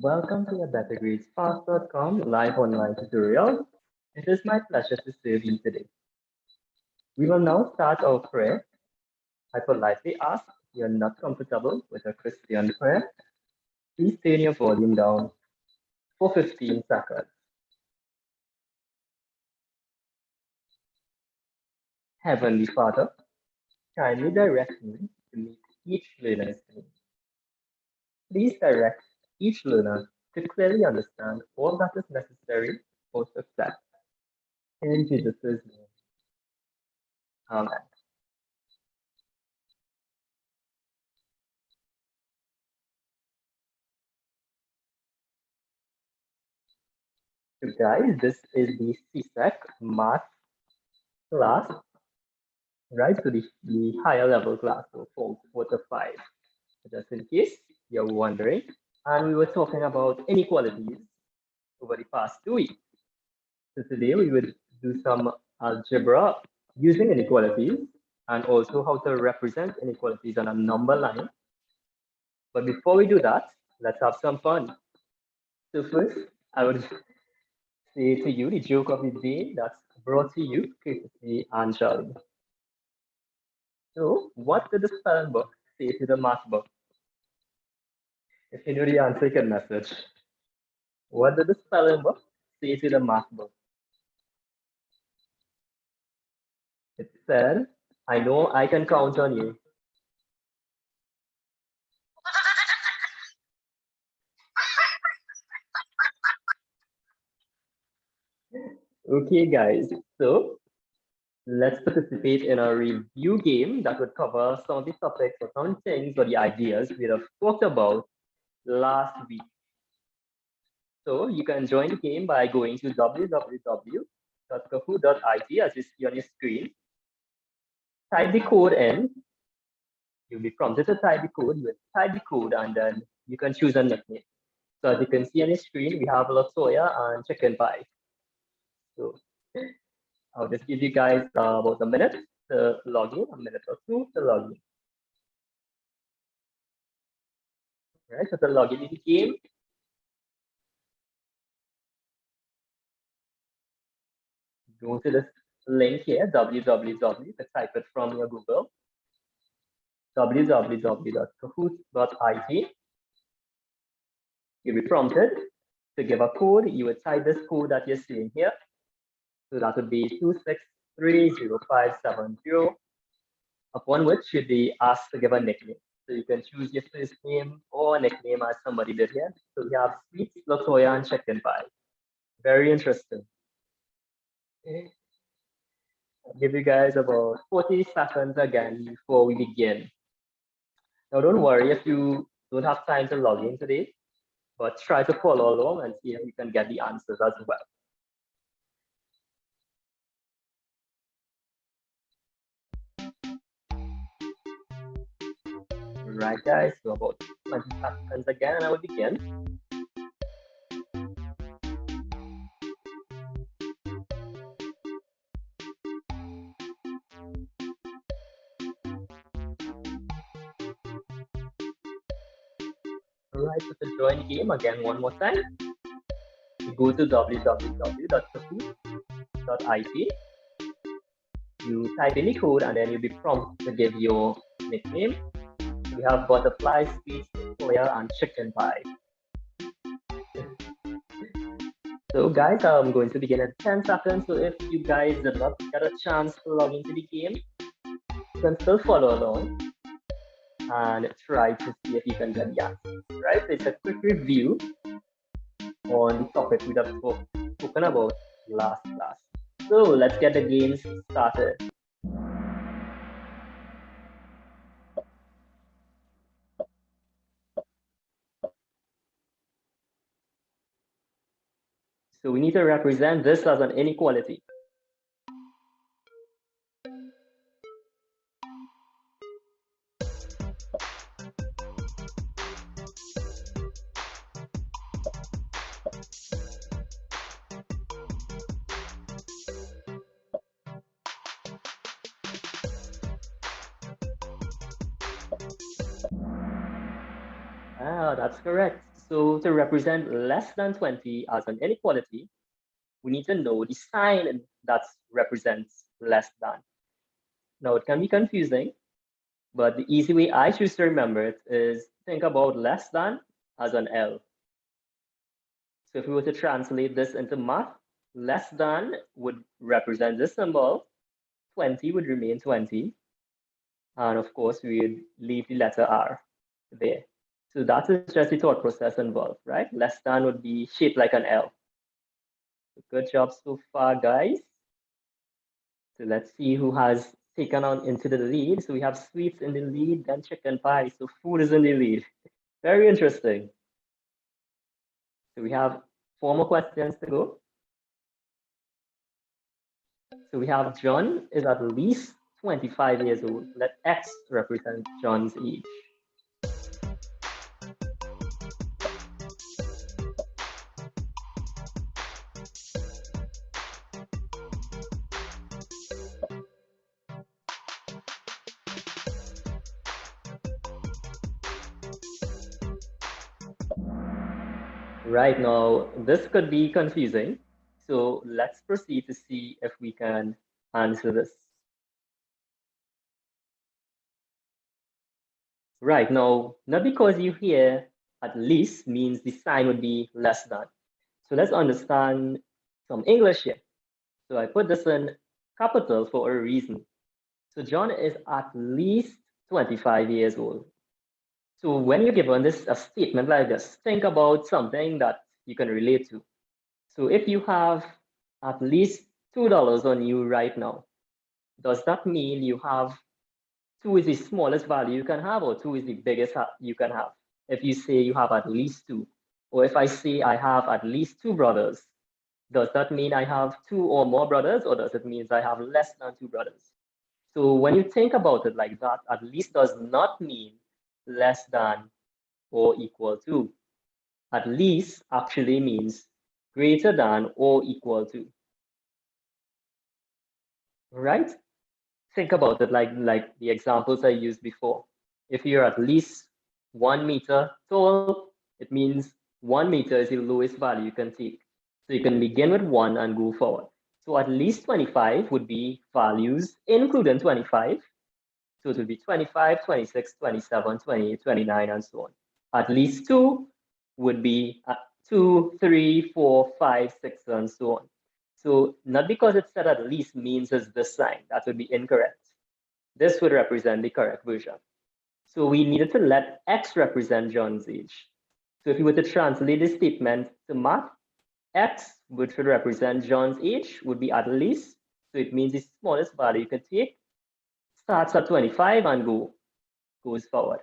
Welcome to the BetterGradesFast.com live online tutorial. It is my pleasure to serve you today. We will now start our prayer. I politely ask if you're not comfortable with a Christian prayer, please turn your volume down for 15 seconds. Heavenly Father, kindly direct me to meet each learner's need. Please direct each learner to clearly understand all that is necessary for success. In Jesus' name, Amen. So guys, this is the CSEC math class, right? So the higher level class, so 4 to 5. Just in case you're wondering. And we were talking about inequalities over the past 2 weeks. So today we would do some algebra using inequalities and also how to represent inequalities on a number line. But before we do that, let's have some fun. So first, I would say to you the joke of the day that's brought to you courtesy Anjali. So what did the spelling book say to the math book? If you know the answer, you can message. What did the spelling book say to the math book? It said, I know I can count on you. Okay, guys, so let's participate in a review game that would cover some of the topics or some things or the ideas we have talked about last week. So you can join the game by going to www.kahoot.it as you see on your screen. Type the code in. You'll be prompted to type the code. You will type the code and then you can choose a nickname. So as you can see on your screen, we have Latoya and Chicken Pie. So I'll just give you guys about a minute to log in, a minute or two to log in. Right, so to log in the game, go to this link here, www, to type it from your Google, www.kahoot.it. You'll be prompted to give a code. You would type this code that you're seeing here. So that would be 2630570, upon which you'd be asked to give a nickname. So you can choose your first name or nickname as somebody did here. So we have Sweets, Latoya, and Chicken Pie. Very interesting. I'll give you guys about 40 seconds again before we begin. Now, don't worry if you don't have time to log in today, but try to follow along and see if you can get the answers as well. Right, guys, so about 20 seconds again, and I will begin. All right, so to join the game again one more time, you go to www.kahoot.it. You type in the code, and then you'll be prompted to give your nickname. We have butterfly, sweet, soya, and chicken pie. So guys, I'm going to begin at 10 seconds. So if you guys did not get a chance to log into the game, you can still follow along and try to see if you can get the answers, right? So it's a quick review on the topic we have spoken about last class. So let's get the games started. So we need to represent this as an inequality. Ah, that's correct. So to represent less than 20 as an inequality, we need to know the sign that represents less than. Now, it can be confusing, but the easy way I choose to remember it is think about less than as an L. So if we were to translate this into math, less than would represent this symbol, 20 would remain 20, and of course, we would leave the letter R there. So that is just the thought process involved, right? Less than would be shaped like an L. Good job so far, guys. So let's see who has taken on into the lead. So we have sweets in the lead, then chicken pie. So food is in the lead. Very interesting. So we have 4 more questions to go. So we have John is at least 25 years old. Let X represent John's age. Right now, this could be confusing. So let's proceed to see if we can answer this. Right now, not because you hear at least means the sign would be less than. So let's understand some English here. So I put this in capital for a reason. So John is at least 25 years old. So when you're given this a statement like this, think about something that you can relate to. So if you have at least $2 on you right now, does that mean you have 2 is the smallest value you can have, or 2 is the biggest you can have? If you say you have at least 2, or if I say I have at least 2 brothers, does that mean I have 2 or more brothers, or does it mean I have less than 2 brothers? So when you think about it like that, at least does not mean less than or equal to. At least actually means greater than or equal to. Right? Think about it like the examples I used before. If you're at least 1 meter tall, it means 1 meter is the lowest value you can take. So you can begin with 1 and go forward. So at least 25 would be values, including 25. So it would be 25, 26, 27, 28, 29, and so on. At least 2 would be 2, 3, 4, 5, 6, and so on. So not because it said at least means it's this sign. That would be incorrect. This would represent the correct version. So we needed to let X represent John's age. So if you were to translate this statement to math, X, which would represent John's age, would be at least. So it means the smallest value you can take starts at 25 and goes forward.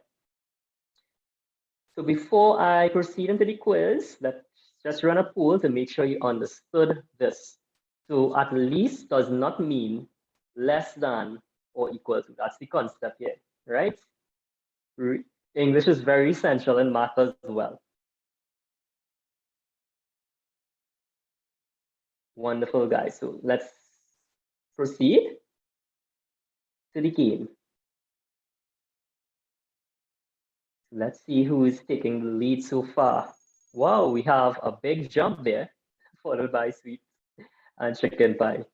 So before I proceed into the quiz, let's just run a poll to make sure you understood this. So at least does not mean less than or equal to. That's the concept here, right? English is very essential in math as well. Wonderful, guys. So let's proceed to the game. Let's see who is taking the lead so far. Wow, we have a big jump there, followed by sweets and chicken pie.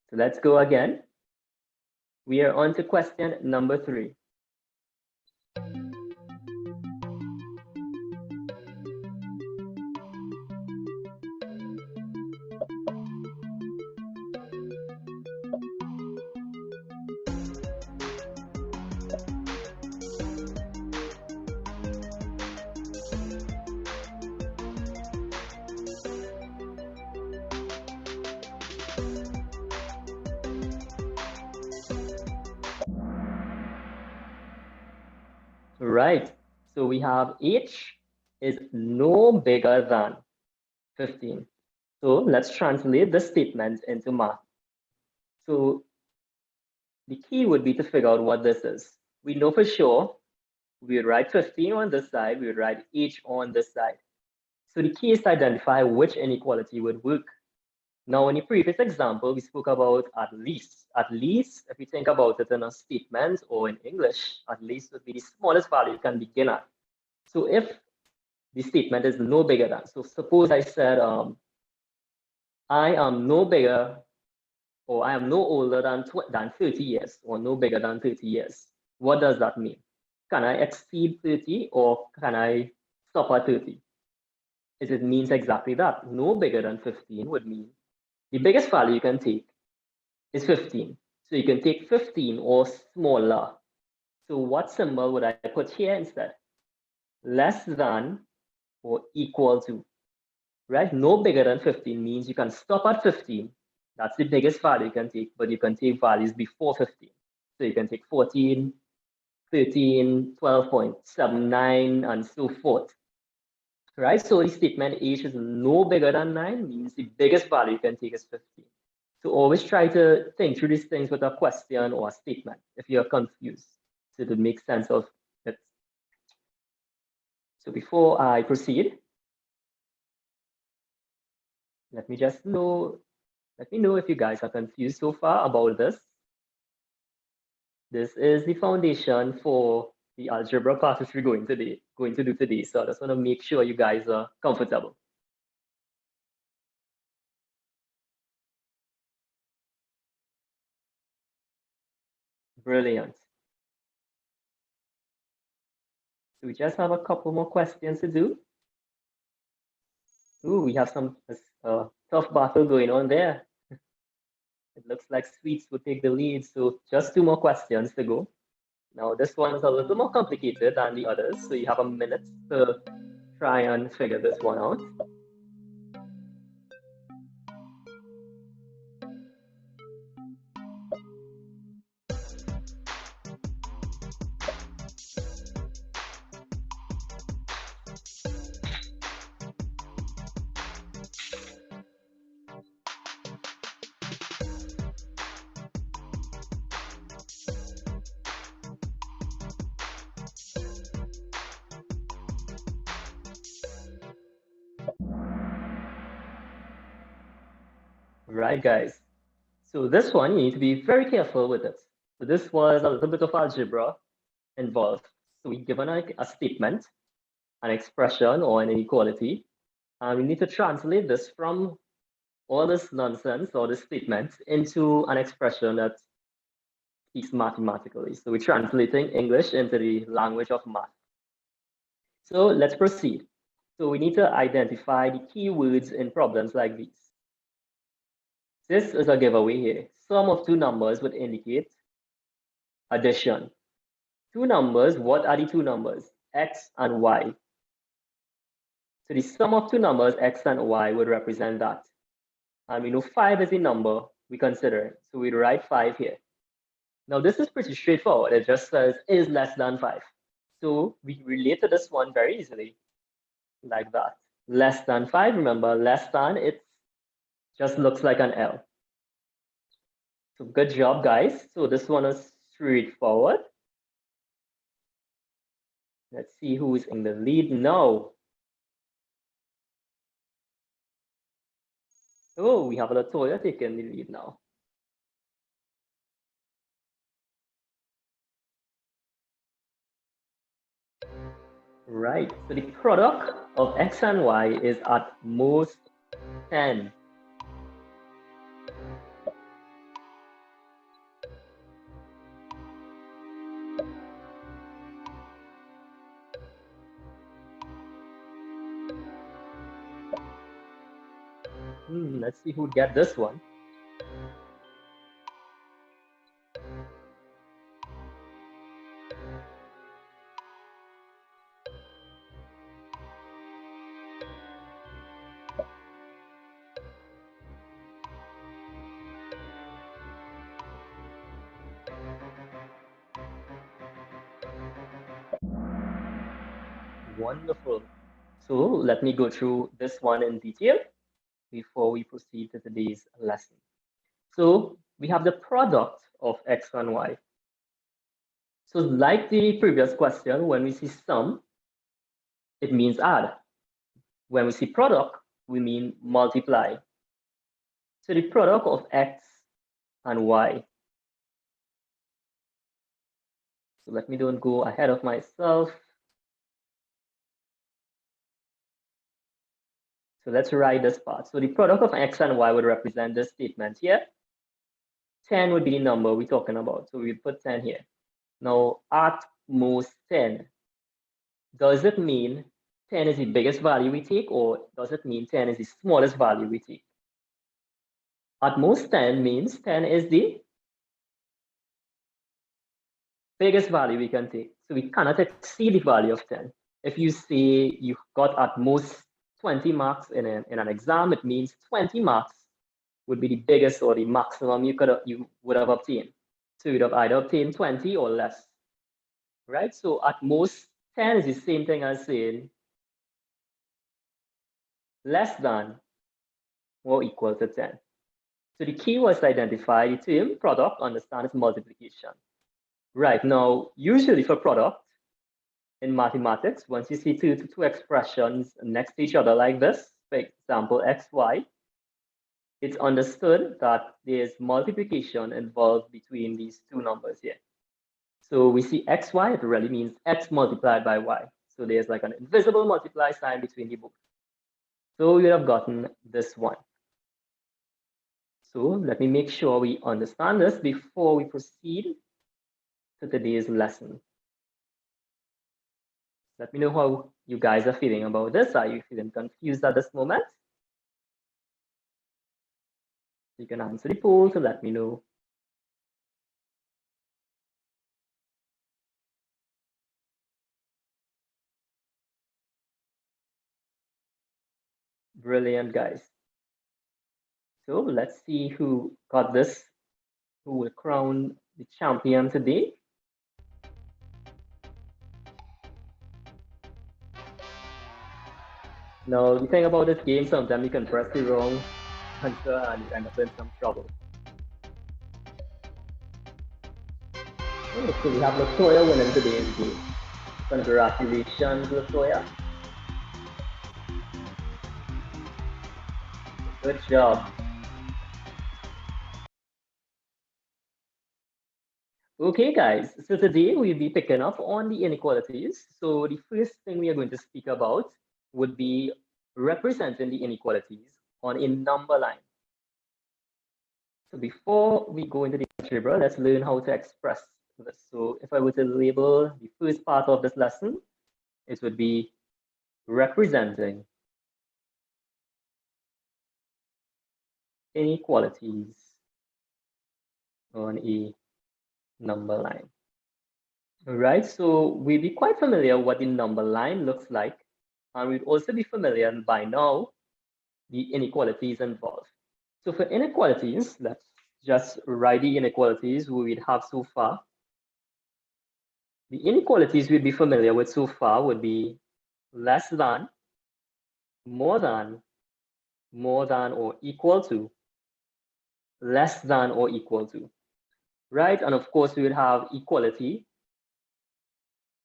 So let's go again. We are on to question number 3. Right. So we have H is no bigger than 15. So let's translate this statement into math. So the key would be to figure out what this is. We know for sure we would write 15 on this side, we would write H on this side. So the key is to identify which inequality would work. Now, in the previous example, we spoke about at least. At least, if we think about it in a statement or in English, at least would be the smallest value you can begin at. So if the statement is no bigger than, so suppose I said, I am no bigger, or I am no older than 30 years, or no bigger than 30 years. What does that mean? Can I exceed 30 or can I stop at 30? It means exactly that. No bigger than 15 would mean the biggest value you can take is 15. So you can take 15 or smaller. So what symbol would I put here instead? Less than or equal to, right? No bigger than 15 means you can stop at 15. That's the biggest value you can take, but you can take values before 15. So you can take 14, 13, 12.79, and so forth, right? So the statement H is no bigger than 9 means the biggest value you can take is 15. So always try to think through these things with a question or a statement if you're confused, so to make sense of it. So before I proceed, let me know if you guys are confused so far about this. This is the foundation for the algebra classes we're going to do today. So I just want to make sure you guys are comfortable. Brilliant. So we just have a couple more questions to do. Ooh, we have some tough battle going on there. It looks like Sweets will take the lead. So just 2 more questions to go. Now this one is a little more complicated than the others. So you have a minute to try and figure this one out. Right, guys. So this one, you need to be very careful with it. So this was a little bit of algebra involved. So we given a statement, an expression, or an inequality, and we need to translate this from all this nonsense or this statement into an expression that speaks mathematically. So we're translating English into the language of math. So let's proceed. So we need to identify the key words in problems like these. This is a giveaway here. Sum of 2 numbers would indicate addition. 2 numbers, what are the 2 numbers? X and Y. So the sum of 2 numbers, X and Y, would represent that. And we know 5 is the number we consider. So we'd write 5 here. Now this is pretty straightforward. It just says is less than 5. So we relate to this one very easily, like that. Less than 5, remember, less than, it just looks like an L. So good job, guys. So this one is straightforward. Let's see who's in the lead now. Oh, we have Latoya taking the lead now. Right, so the product of X and Y is at most 10. Let's see who'd get this one. Wonderful. So let me go through this one in detail before we proceed to today's lesson. So we have the product of X and Y. So like the previous question, when we see sum, it means add. When we see product, we mean multiply. So the product of x and y. So let me don't go ahead of myself. So let's write this part. So the product of x and y would represent this statement here. 10 would be the number we're talking about. So we put 10 here. Now, at most 10, does it mean 10 is the biggest value we take, or does it mean 10 is the smallest value we take? At most 10 means 10 is the biggest value we can take. So we cannot exceed the value of 10. If you say you got at most 20 marks in an exam, it means 20 marks would be the biggest or the maximum you would have obtained. So you'd have either obtained 20 or less, right? So at most 10 is the same thing as saying less than or equal to 10. So the key was to identify the term product, understand its multiplication. Right, now, usually for product in mathematics, once you see two expressions next to each other like this, for example, x, y, it's understood that there's multiplication involved between these two numbers here. So we see xy, it really means x multiplied by y. So there's like an invisible multiply sign between the both. So we have gotten this one. So let me make sure we understand this before we proceed to today's lesson. Let me know how you guys are feeling about this. Are you feeling confused at this moment? You can answer the poll to let me know. Brilliant, guys. So let's see who got this, who will crown the champion today. Now, the thing about this game, sometimes you can press the wrong answer and you end up in some trouble. So we have Latoya winning today's game. Congratulations, Latoya. Good job. Okay, guys, so today we'll be picking up on the inequalities. So the first thing we are going to speak about would be representing the inequalities on a number line. So before we go into the algebra, let's learn how to express this. So if I were to label the first part of this lesson, it would be representing inequalities on a number line. All right, so we'd be quite familiar what the number line looks like, and we'd also be familiar by now the inequalities involved. So for inequalities, let's just write the inequalities we'd have so far. The inequalities we'd be familiar with so far would be less than, more than or equal to, less than or equal to, right? And of course, we would have equality,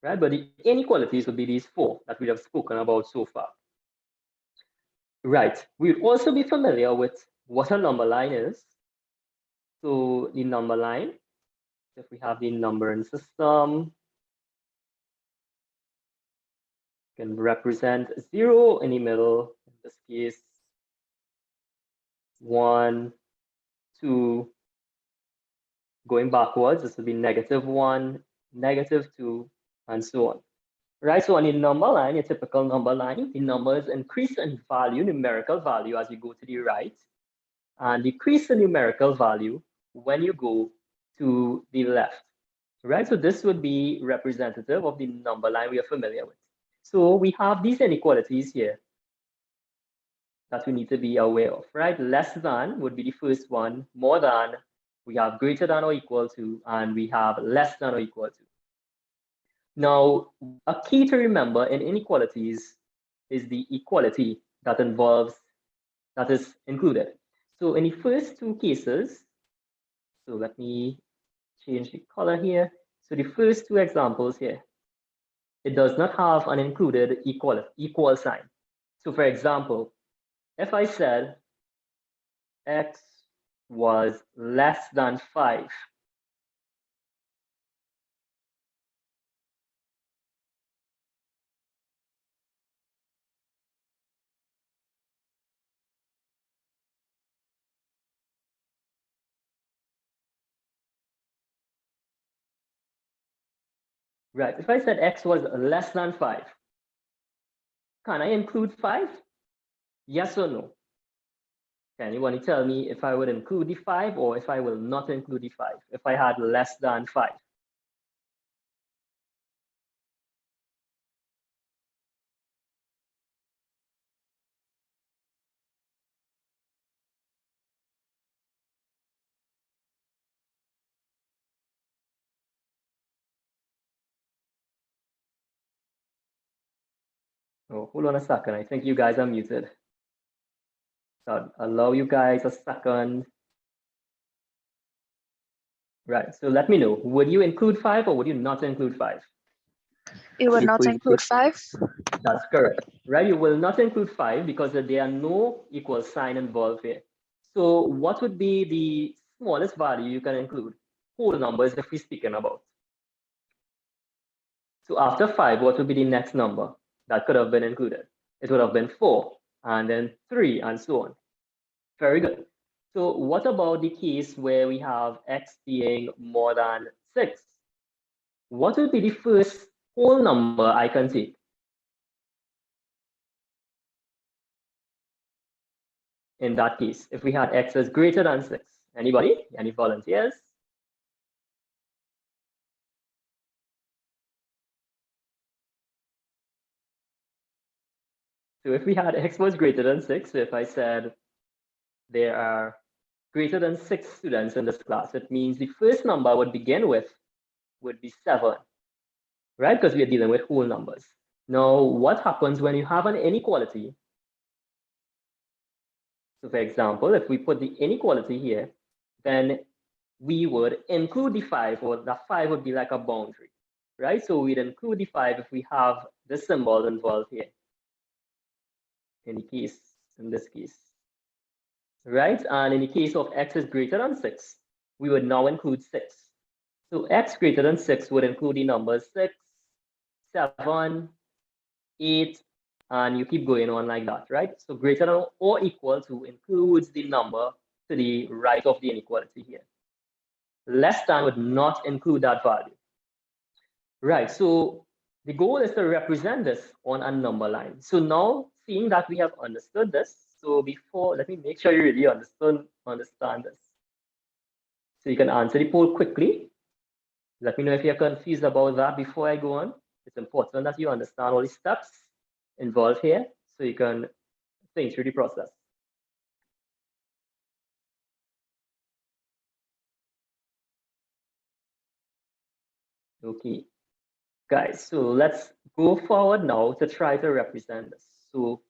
right? But the inequalities would be these four that we have spoken about so far. Right, we'd also be familiar with what a number line is. So the number line, if we have the numbering system, can represent 0 in the middle, in this case, 1, 2, going backwards, this would be -1, -2, and so on. Right, so on a number line, a typical number line, the numbers increase in value, numerical value, as you go to the right, and decrease in numerical value when you go to the left. Right, so this would be representative of the number line we are familiar with. So we have these inequalities here that we need to be aware of, right? Less than would be the first one, more than, we have greater than or equal to, and we have less than or equal to. Now, a key to remember in inequalities is the equality that is included. So in the first two cases, so let me change the color here. So the first two examples here, it does not have an included equal sign. So for example, if I said x was less than 5. Right, if I said x was less than 5, can I include 5? Yes or no? Can anyone tell me if I would include the 5 or if I will not include the 5, if I had less than 5? Oh, hold on a second. I think you guys are muted. So I'll allow you guys a second. Right, so let me know. Would you include 5 or would you not include 5? You would not include 5? That's correct. Right, you will not include 5 because there are no equal sign involved here. So what would be the smallest value you can include? Whole numbers if we're speaking about. So after 5, what would be the next number that could have been included? It would have been 4, and then 3, and so on. Very good. So what about the case where we have x being more than 6? What would be the first whole number I can take? In that case, if we had x is greater than 6. Anybody? Any volunteers? So if we had x was greater than 6, so if I said there are greater than 6 students in this class, it means the first number I would begin with would be 7, right? Because we are dealing with whole numbers. Now, what happens when you have an inequality? So for example, if we put the inequality here, then we would include the 5, or the 5 would be like a boundary, right? So we'd include the 5 if we have the symbol involved here. In this case, right? And in the case of x is greater than 6, we would now include 6. So x greater than 6 would include the numbers 6, 7, 8, and you keep going on like that, right? So greater than or equal to includes the number to the right of the inequality here. Less than would not include that value. Right, so the goal is to represent this on a number line. So now, seeing that we have understood this, so before, let me make sure you really understand this. So you can answer the poll quickly. Let me know if you're confused about that before I go on. It's important that you understand all the steps involved here so you can think through the process. Okay, guys, so let's go forward now to try to represent this. So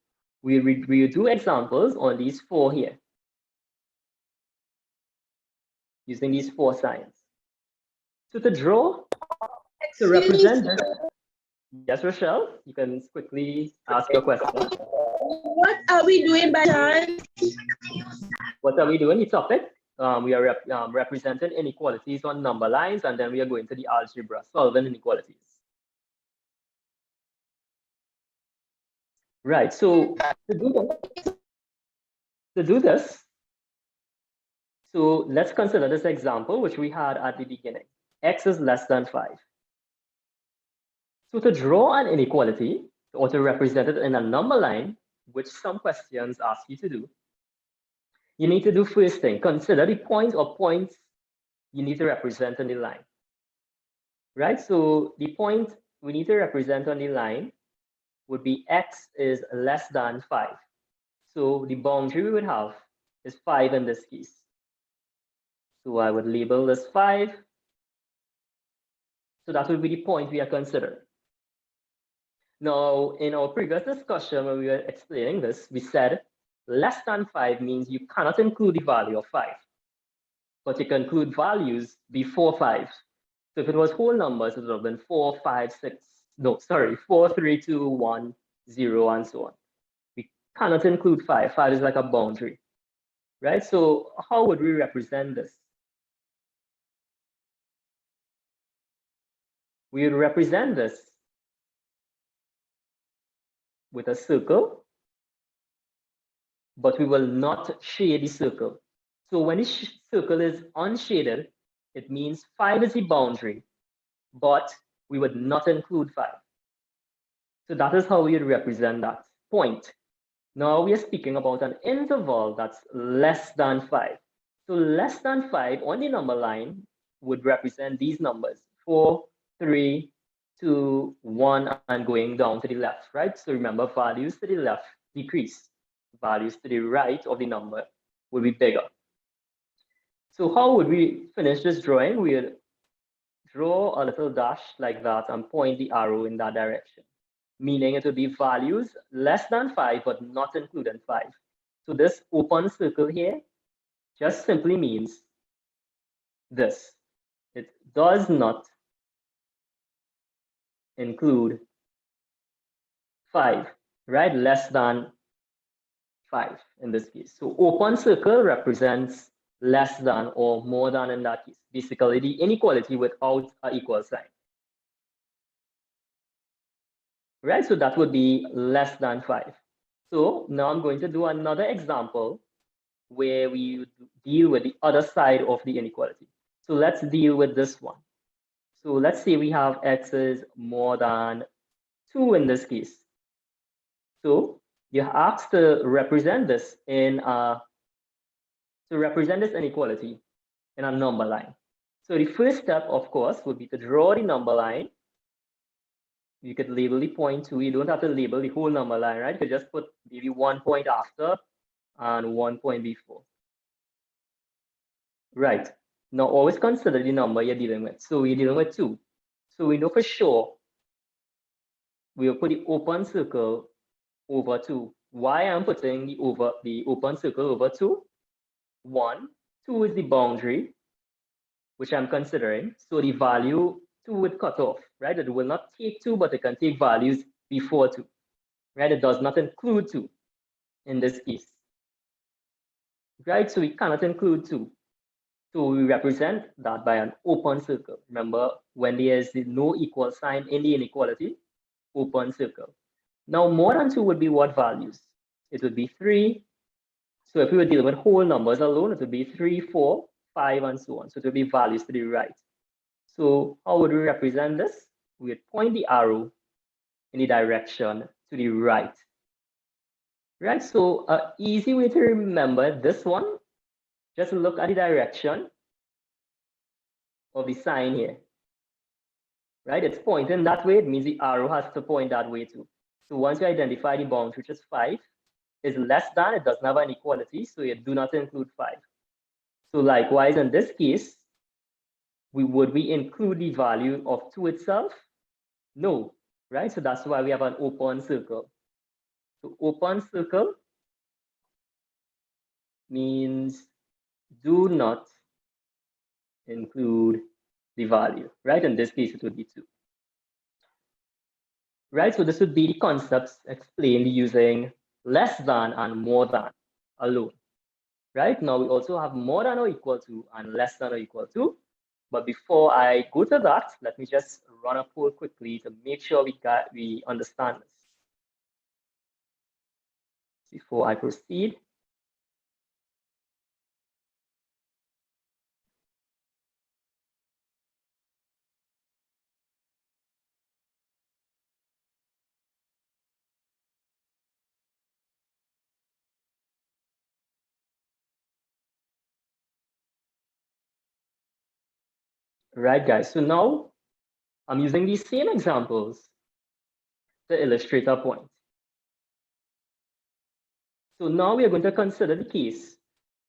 we do examples on these 4 here, using these 4 signs. So to draw, to represent this, yes, Rochelle, you can quickly ask your question. What are we doing by chance? What are we doing? The topic, we are representing inequalities on number lines, and then we are going to the algebra, solving inequalities. Right, so to do this, so let's consider this example, which we had at the beginning. X is less than 5. So to draw an inequality, or to represent it in a number line, which some questions ask you to do, you need to do first thing, consider the point or points you need to represent on the line. Right, so the point we need to represent on the line would be x is less than 5. So the boundary we would have is 5 in this case. So I would label this 5. So that would be the point we are considering. Now, in our previous discussion, when we were explaining this, we said less than 5 means you cannot include the value of 5, but you can include values before 5. So if it was whole numbers, it would have been 4, 5, 6, no, sorry, 4, 3, 2, 1, 0, and so on. We cannot include 5. 5 is like a boundary. right? So how would we represent this? We would represent this with a circle, but we will not shade the circle. So when the circle is unshaded, it means 5 is the boundary, but we would not include 5. So that is how we would represent that point. Now we are speaking about an interval that's less than 5. So less than 5 on the number line would represent these numbers: 4, 3, 2, 1, and going down to the left, right? So remember, values to the left decrease. Values to the right of the number will be bigger. So how would we finish this drawing? We would draw a little dash like that and point the arrow in that direction, meaning it would be values less than 5, but not including 5. So this open circle here just simply means this. It does not include 5, right? Less than 5 in this case. So open circle represents less than or more than in that case. Basically, the inequality without an equal sign. Right? So that would be less than 5. So now I'm going to do another example where we deal with the other side of the inequality. So let's deal with this one. So let's say we have x is more than 2 in this case. So you're asked to represent this inequality in a number line. So the first step, of course, would be to draw the number line. You could label the point 2. You don't have to label the whole number line, right? You could just put maybe 1 point after and 1 point before. Right. Now always consider the number you're dealing with. So we're dealing with 2. So we know for sure we will put the open circle over 2. Why I'm putting the open circle over 2? 1, 2 is the boundary, which I'm considering. So the value 2 would cut off, right? It will not take 2, but it can take values before 2, right? It does not include 2 in this case, right? So we cannot include 2. So we represent that by an open circle. Remember, when there is no equal sign in the inequality, open circle. Now, more than 2 would be what values? It would be 3. So if we were dealing with whole numbers alone, it would be 3, 4, 5, and so on. So it would be values to the right. So how would we represent this? We would point the arrow in the direction to the right. Right, so an easy way to remember this one, just look at the direction of the sign here. Right, it's pointing that way. It means the arrow has to point that way too. So once you identify the boundary, which is 5, is less than, it doesn't have an equality, so you do not include 5. So likewise, in this case, would we include the value of 2 itself? No, right? So that's why we have an open circle. So open circle means do not include the value, right? In this case, it would be 2. Right, so this would be the concepts explained using less than and more than alone. Right, now we also have more than or equal to and less than or equal to. But before I go to that, let me just run a poll quickly to make sure we understand this before I proceed. Right, guys, so now I'm using these same examples to illustrate our point. So now we are going to consider the case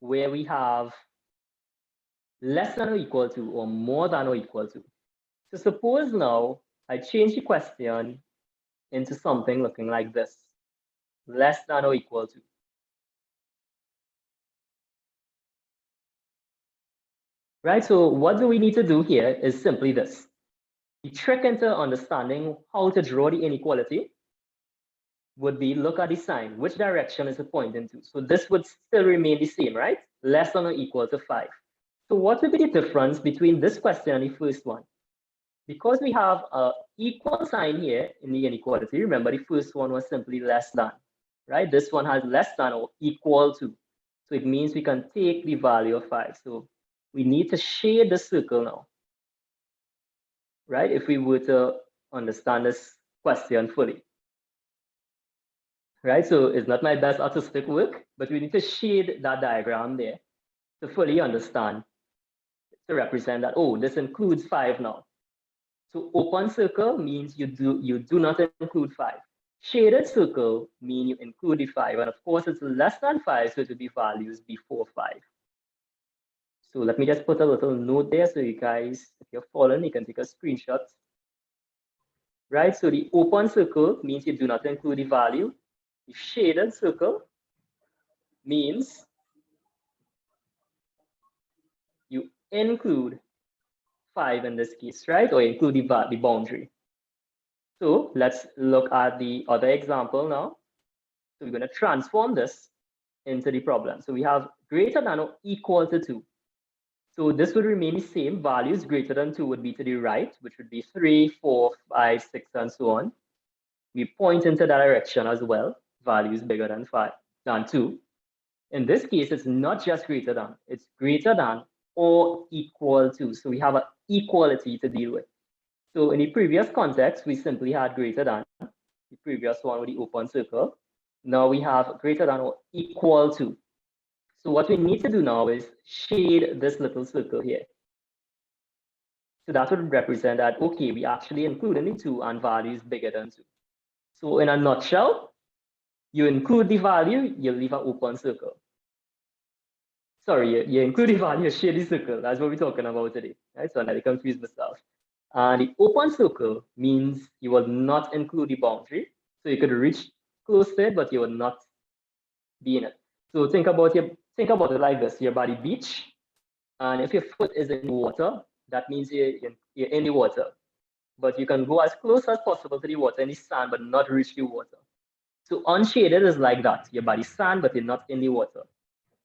where we have less than or equal to or more than or equal to. So suppose now I change the question into something looking like this: less than or equal to. Right, so what do we need to do here is simply this. The trick into understanding how to draw the inequality would be look at the sign. Which direction is it pointing to? So this would still remain the same, right? Less than or equal to 5. So what would be the difference between this question and the first one? Because we have an equal sign here in the inequality, remember the first one was simply less than, right? This one has less than or equal to. So it means we can take the value of 5. So we need to shade the circle now, right? If we were to understand this question fully, right? So it's not my best artistic work, but we need to shade that diagram there to fully understand, to represent that, oh, this includes 5 now. So open circle means you do not include 5. Shaded circle mean you include the 5, and of course it's less than 5, so it will be values before 5. So let me just put a little note there so you guys, if you're following, you can take a screenshot. Right, so the open circle means you do not include the value. The shaded circle means you include 5 in this case, right? Or include the boundary. So let's look at the other example now. So we're going to transform this into the problem. So we have greater than or equal to 2. So this would remain the same. Values greater than 2 would be to the right, which would be 3, 4, 5, 6, and so on. We point into that direction as well. Values bigger than 2. In this case, it's not just greater than, it's greater than or equal to. So we have an equality to deal with. So in the previous context, we simply had greater than, the previous one with the open circle. Now we have greater than or equal to. So what we need to do now is shade this little circle here. So that would represent that, okay, we actually include any 2 and value is bigger than 2. So in a nutshell, you include the value, you leave an open circle. Sorry, you include the value, shade the circle. That's what we're talking about today. Right? So I confused myself. And the open circle means you will not include the boundary. So you could reach close to it, but you will not be in it. So think about it like this. You're by the beach, and if your foot is in the water, that means you're in the water. But you can go as close as possible to the water in the sand, but not reach the water. So unshaded is like that. You're by the sand, but you're not in the water.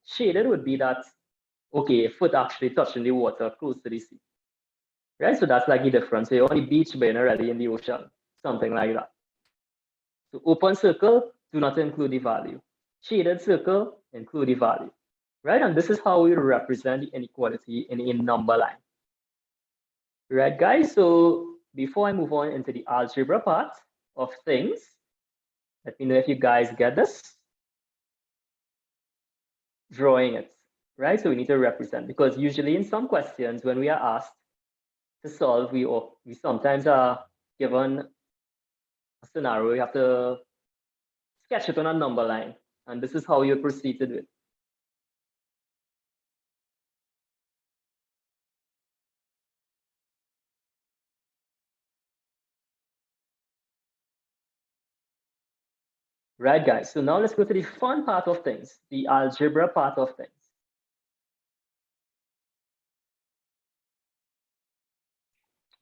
Shaded would be that, okay, your foot actually touching the water close to the sea. Right? So that's like the difference. So you're on the beach, but you're not really in the ocean, something like that. So open circle, do not include the value. Shaded circle, include the value. Right? And this is how we represent the inequality in a number line. Right, guys? So before I move on into the algebra part of things, let me know if you guys get this. Drawing it, right? So we need to represent, because usually in some questions, when we are asked to solve, we sometimes are given a scenario, you have to sketch it on a number line, and this is how you proceed to do it. Right, guys? So now let's go to the fun part of things, the algebra part of things.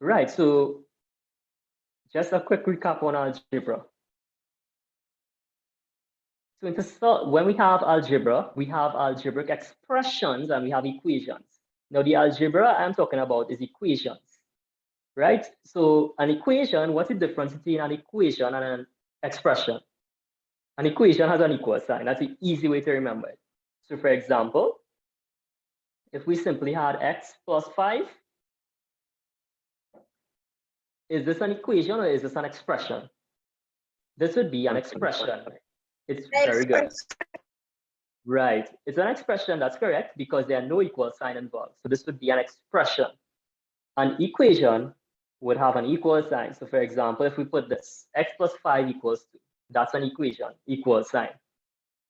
Right, so just a quick recap on algebra. So when we have algebraic expressions and we have equations. Now the algebra I'm talking about is equations, right? So an equation, what's the difference between an equation and an expression? An equation has an equal sign. That's the easy way to remember it. So for example, if we simply had x plus 5, is this an equation or is this an expression? This would be an expression. It's very good. Right. It's an expression, that's correct, because there are no equal sign involved. So this would be an expression. An equation would have an equal sign. So for example, if we put this, x plus 5 equals 2, that's an equation, equal sign.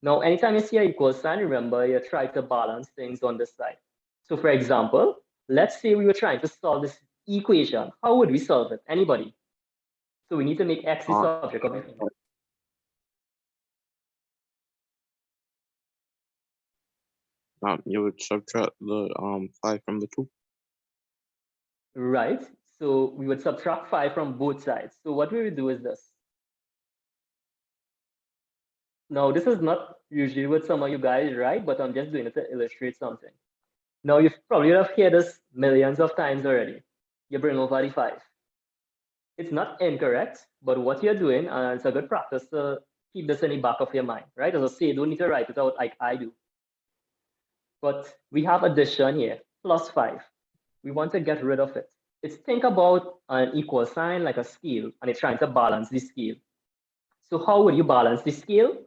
Now, anytime you see an equal sign, remember, you try to balance things on this side. So for example, let's say we were trying to solve this equation. How would we solve it? Anybody? So we need to make x the subject of it. You would subtract the 5 from the 2. Right. So we would subtract 5 from both sides. So what we would do is this. Now, this is not usually what some of you guys write, but I'm just doing it to illustrate something. Now, you've probably have heard this millions of times already. You bring over the 5. It's not incorrect, but what you're doing, and it's a good practice to keep this in the back of your mind, right? As I say, you don't need to write it out like I do. But we have addition here, plus 5. We want to get rid of it. It's think about an equal sign like a scale, and it's trying to balance the scale. So how would you balance the scale?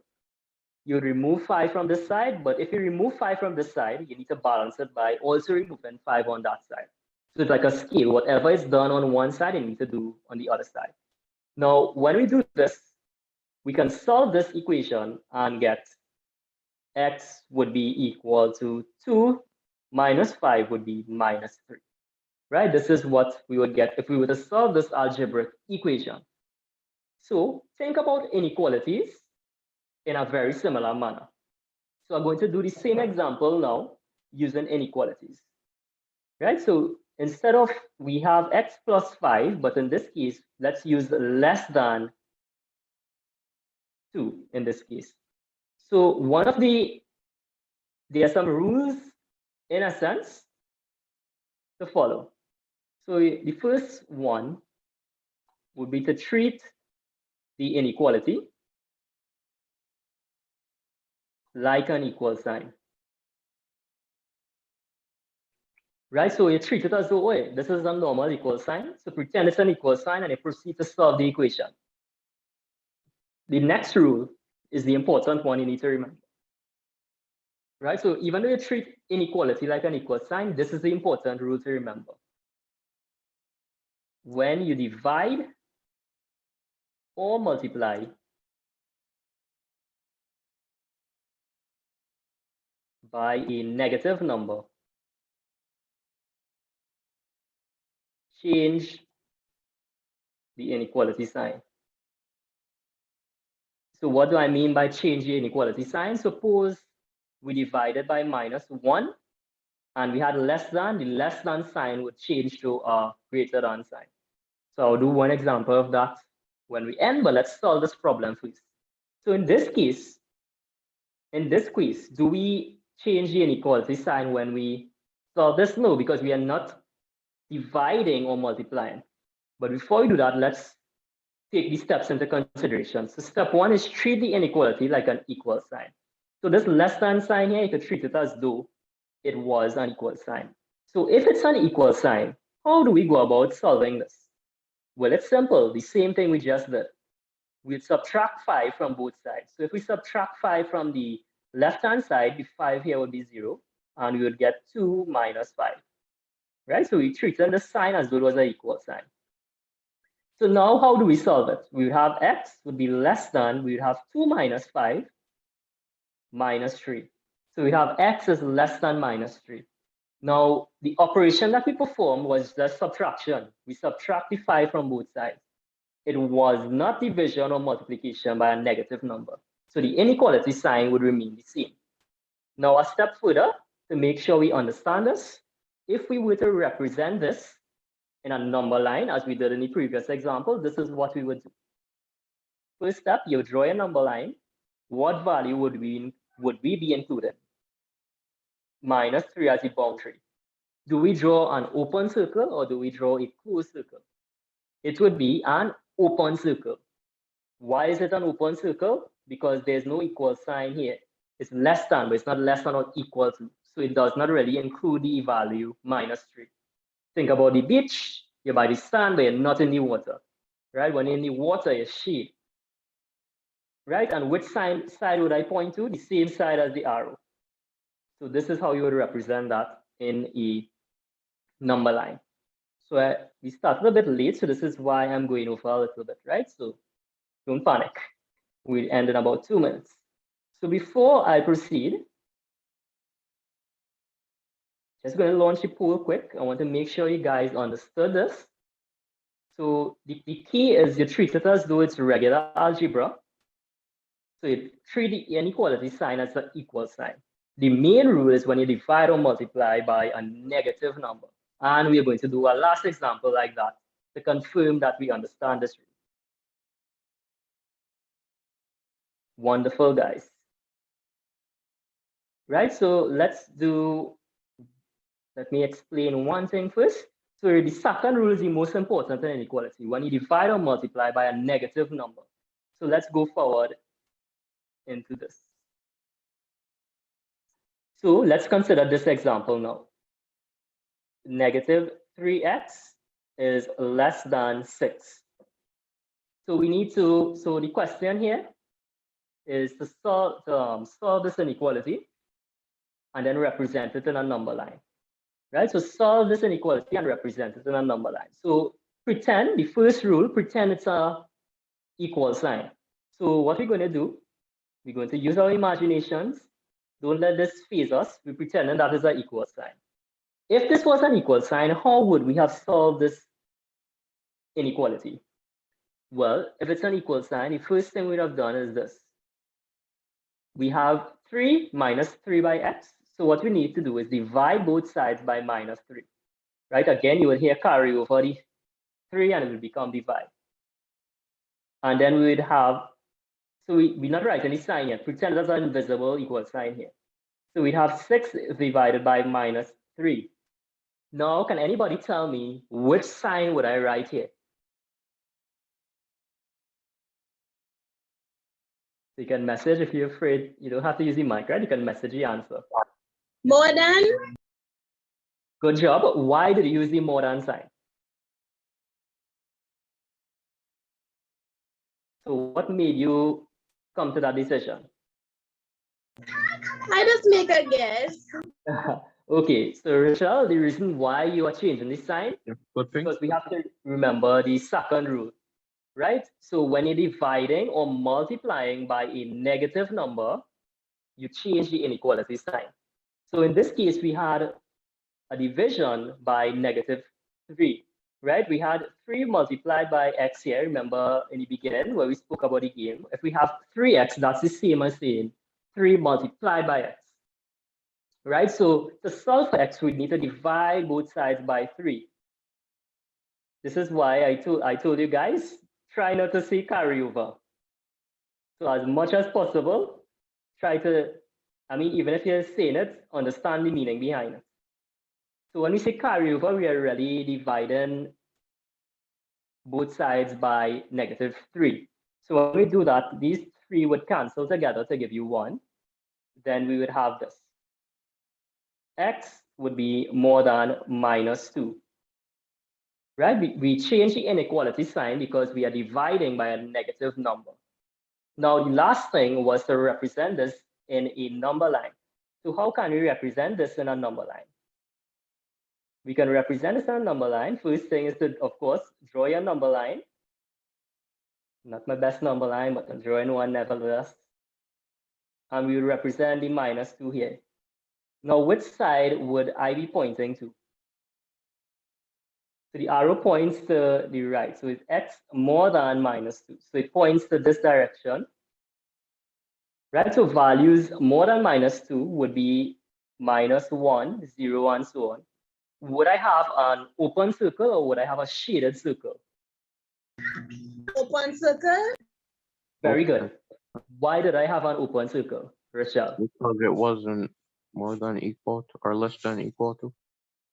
You remove 5 from this side, but if you remove 5 from this side, you need to balance it by also removing 5 on that side. So it's like a scale. Whatever is done on one side, you need to do on the other side. Now, when we do this, we can solve this equation and get x would be equal to 2 minus 5 would be minus 3, right? This is what we would get if we were to solve this algebraic equation. So think about inequalities in a very similar manner. So I'm going to do the same example now using inequalities, right? So instead of we have x plus 5, but in this case, let's use less than 2 in this case. So there are some rules in a sense to follow. So the first one would be to treat the inequality like an equal sign. Right, so you treat it as though, wait, this is a normal equal sign. So pretend it's an equal sign and you proceed to solve the equation. The next rule is the important one you need to remember. Right, so even though you treat inequality like an equal sign, this is the important rule to remember. When you divide or multiply by a negative number, change the inequality sign. So what do I mean by change the inequality sign? Suppose we divided by minus 1 and we had less than, the less than sign would change to a greater than sign. So I'll do one example of that when we end, but let's solve this problem first. So in this case, do we change the inequality sign when we solve this? No, because we are not dividing or multiplying. But before we do that, let's take these steps into consideration. So step 1 is treat the inequality like an equal sign. So this less than sign here, you could treat it as though it was an equal sign. So if it's an equal sign, how do we go about solving this? Well, it's simple, the same thing we just did. We'd subtract 5 from both sides. So if we subtract 5 from the left-hand side, the 5 here would be 0, and we would get 2 minus 5, right? So we treated the sign as though it was an equal sign. So now how do we solve it? We would have x would be less than, we would have 2 minus 5 minus 3. So we have x is less than minus 3. Now, the operation that we performed was just subtraction. We subtract the 5 from both sides. It was not division or multiplication by a negative number. So the inequality sign would remain the same. Now, a step further to make sure we understand this, if we were to represent this in a number line, as we did in the previous example, this is what we would do. First step, you draw a number line. What value would we be including? Minus 3 as the boundary. Do we draw an open circle or do we draw a closed circle? It would be an open circle. Why is it an open circle? Because there's no equal sign here. It's less than, but it's not less than or equal to. So it does not really include the value minus 3. Think about the beach. You're by the sand, but you're not in the water, right? When you're in the water, you're shade, right? And which side would I point to? The same side as the arrow. So this is how you would represent that in a number line. So we started a bit late, so this is why I'm going over a little bit, right? So don't panic. We'll end in about 2 minutes. So before I proceed, just going to launch a poll quick. I want to make sure you guys understood this. So the key is you treat it as though it's regular algebra. So you treat the inequality sign as an equal sign. The main rule is when you divide or multiply by a negative number. And we are going to do a last example like that to confirm that we understand this rule. Wonderful, guys. Right, so let me explain one thing first. So the second rule is the most important in inequality, when you divide or multiply by a negative number. So let's go forward into this. So let's consider this example now. Negative 3x is less than 6. So we need to, so the question here is to solve this inequality and then represent it in a number line. Right? So solve this inequality and represent it in a number line. So pretend, the first rule, pretend it's a equal sign. So what we're going to do, we're going to use our imaginations. Don't let this phase us. We're pretending that is an equal sign. If this was an equal sign, how would we have solved this inequality? Well, if it's an equal sign, the first thing we'd have done is this. We have 3 minus 3 by x. So what we need to do is divide both sides by minus 3. Right? Again, you will here carry over the 3 and it will become divide. And then we would have, so we're not writing any sign yet. Pretend there's an invisible equal sign here. So we have 6 divided by minus 3. Now, can anybody tell me which sign would I write here? So you can message if you're afraid. You don't have to use the mic, right? You can message the answer. More than? Good job. Why did you use the more than sign? So what made you come to that decision? I just make a guess. Okay, so Rachel, the reason why you are changing the sign, Flipping. because we have to remember the second rule, right? So when you're dividing or multiplying by a negative number, you change the inequality sign. So in this case, we had a division by negative 3, right? We had 3 multiplied by x here. Remember in the beginning where we spoke about the game, if we have 3x, that's the same as saying 3 multiplied by x, right? So to solve for x, we need to divide both sides by 3. This is why I told you guys, try not to say carryover. So as much as possible, try to, even if you're saying it, understand the meaning behind it. So when we say carryover, we are really dividing both sides by negative 3. So when we do that, these 3 would cancel together to give you 1. Then we would have this. X would be more than minus 2. Right? We change the inequality sign because we are dividing by a negative number. Now, the last thing was to represent this in a number line. So how can we represent this in a number line? We can represent this in a number line. First thing is to, of course, draw your number line. Not my best number line, but I'm drawing one nevertheless. And we represent the minus 2 here. Now, which side would I be pointing to? So the arrow points to the right. So it's x more than minus 2. So it points to this direction. Right? So values more than minus 2 would be minus 1, 0, and so on. Would I have an open circle or would I have a shaded circle? Open circle? Very good. Why did I have an open circle, Rochelle? Because it wasn't more than equal to or less than equal to.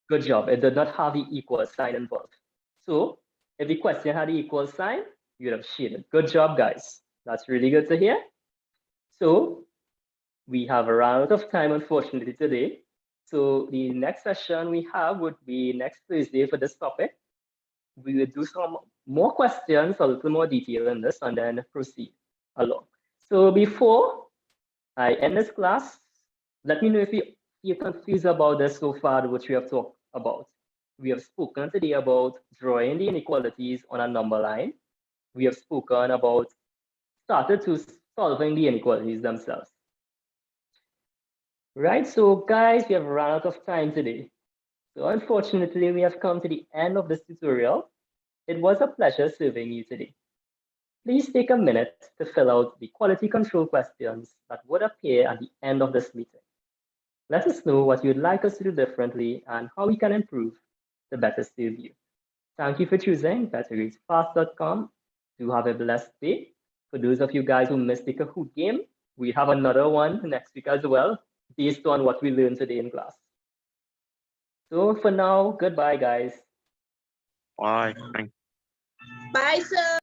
Good job. It did not have the equal sign involved. So if the question had the equal sign, you'd have shaded. Good job, guys. That's really good to hear. So we have run out of time, unfortunately, today. So the next session we have would be next Thursday for this topic. We will do some more questions, a little more detail in this, and then proceed along. So before I end this class, let me know if you're confused about this so far, which we have talked about. We have spoken today about drawing the inequalities on a number line. We have spoken about started to solving the inequalities themselves. Right, so guys, we have run out of time today. So unfortunately, we have come to the end of this tutorial. It was a pleasure serving you today. Please take a minute to fill out the quality control questions that would appear at the end of this meeting. Let us know what you'd like us to do differently and how we can improve to better serve you. Thank you for choosing BetterGradesFast.com. Do have a blessed day. For those of you guys who missed the Kahoot game, we have another one next week as well, based on what we learned today in class. So for now, goodbye, guys. Bye. Bye, sir.